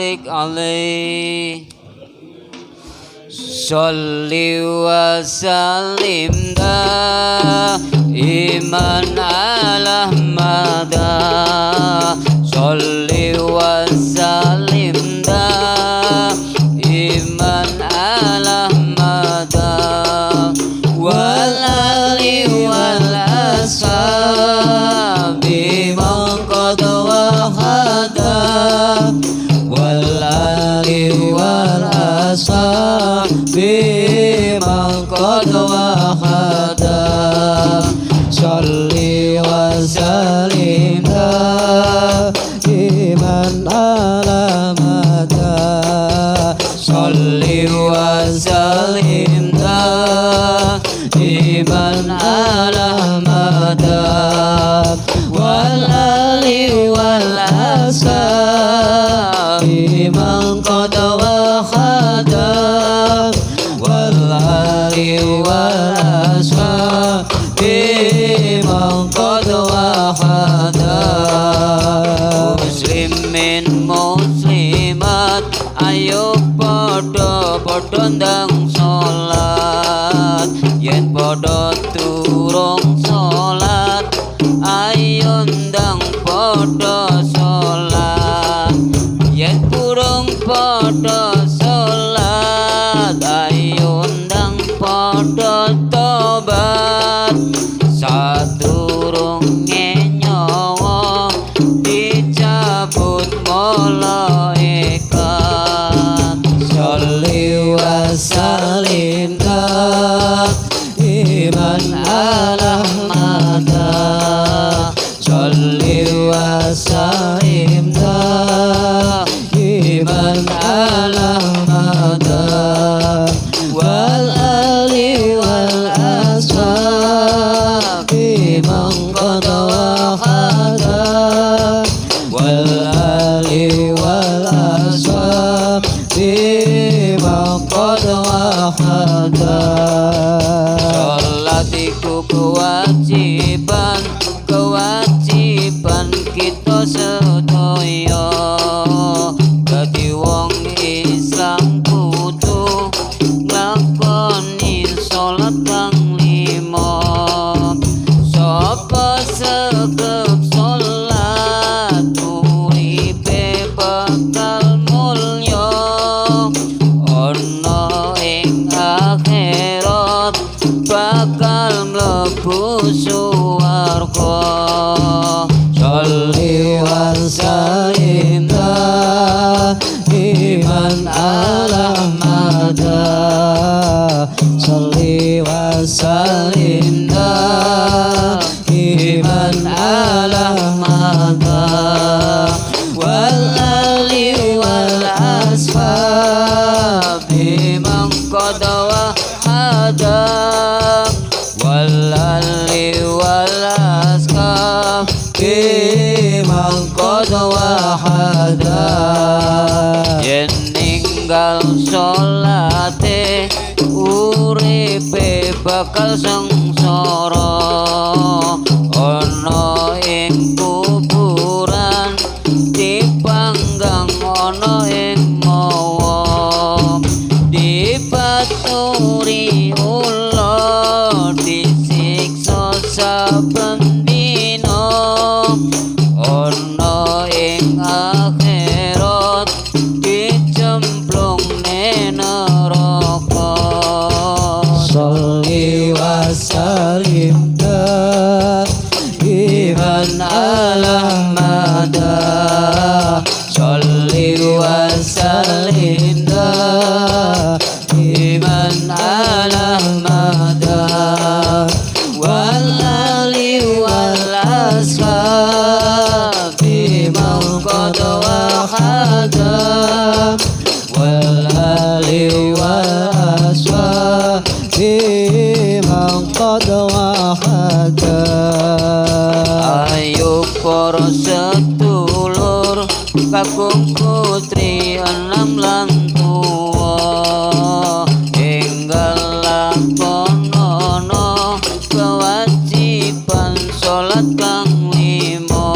barik alaihi. Sholli wa sallim iman ala mada. Sholli wa sallim iman ala mada. Wal ali wal ashabi man qad wahada. Wal ali wal ashabi man qad wahada. Sholli wa sallim iman ala mada. Sholli wa sallim iman ala mada. Wal ali wal ashabi man qad wahada. Wal ali wal ashabi man qad wahada. Muslimin muslimat ayo podo ndang sholat. Yen podo turung sholat ayo ndang podo sholat. Yen kurung podo sholat ayo ndang podo tobat. Sadurunge nyawa dicabut malaikat. Sholli wa sallim iman ala mada. Sholli wa sallim iman ala mada. Wal ali wal ashabi man qad wahada. Wal ali wal ashabi man qad wahada. Sholat iku kewajiban, kewajiban kita sedaya. Dadi wong Islam kudu nglakoni sholat kang lima. Sapa segep sholat uripe bakal mulya. Ana ing akhirat bakal mlebu swarga. Sholli wa sallim iman ala mada. Sholli wa sallim iman ala mada. Wal ali wal ashabi man qad wahada. Wal ali wal ashabi man qad wahada. Yen ninggal sholate uripe bakal sengsara. Ana ing kuburan dipanggang ana ing mawa. Dipaturi ula disiksa saben dina. Ana ing akhirat dicemplungne neraka. Sholli wa sallim iman ala mada. Sholli wa sallim iman ala mada. Wal ali wal ashabi man qad wahada. Wal ali wal ashabi man qad wahada. Ayo para sedulur kakung putri enam lan tuwa enggal lakonono kewajiban sholat kang lima.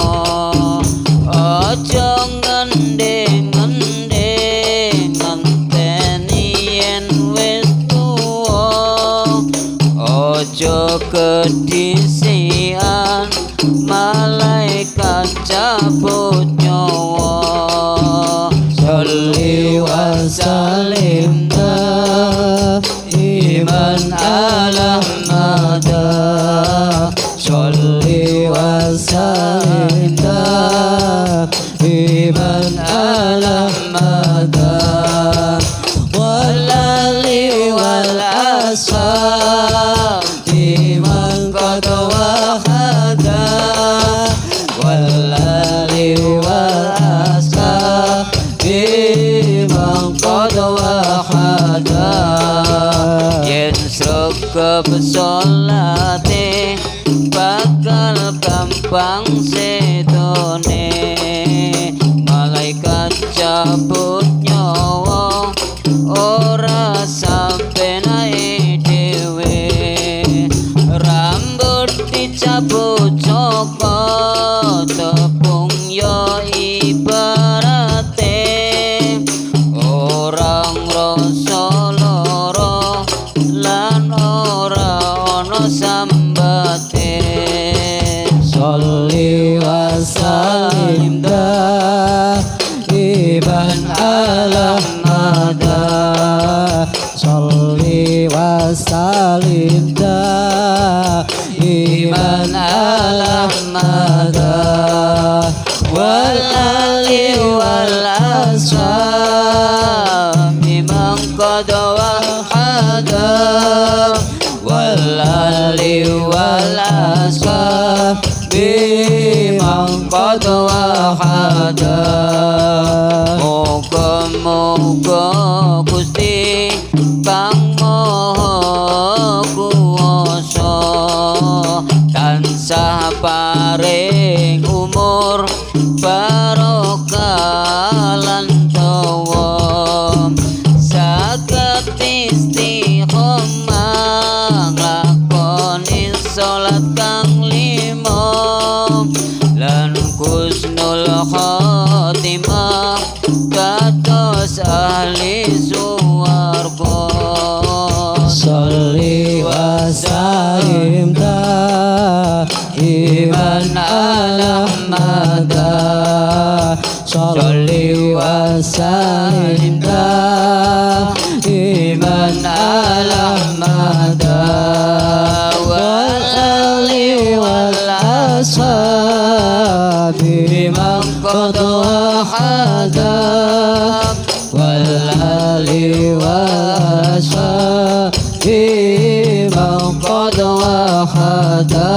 Aja ngende-ngende بمن ألم مدى والآل والأصحاب بمن قد وحدا والآل والأصحاب بمن قد وحدا Srogop sholate bakal gampang sedone malaikat cabut nyawa ora sampe nae dhewe rambut dicabut cokot tepung yo ibarate orang rasa lara lan ora ono sambate sholli wa sallim iban ala mada sholli wa sallim iban ala mada wal ali wal ashab mimman qad wahada والآل والأصحاب بمن قد وحدا Muga-muga Gusti Kang Maha Kuwasa tansah paring umur barokah lan dawa saged istiqomah nglakoni salat kang lima lan husnul khotimah kados ahli swarga sholli wa sallim iman ala mada sholli wa sallim iman ala mada wal ali wal ashab biman qad wahada wal ali wal ashab biman qad wahada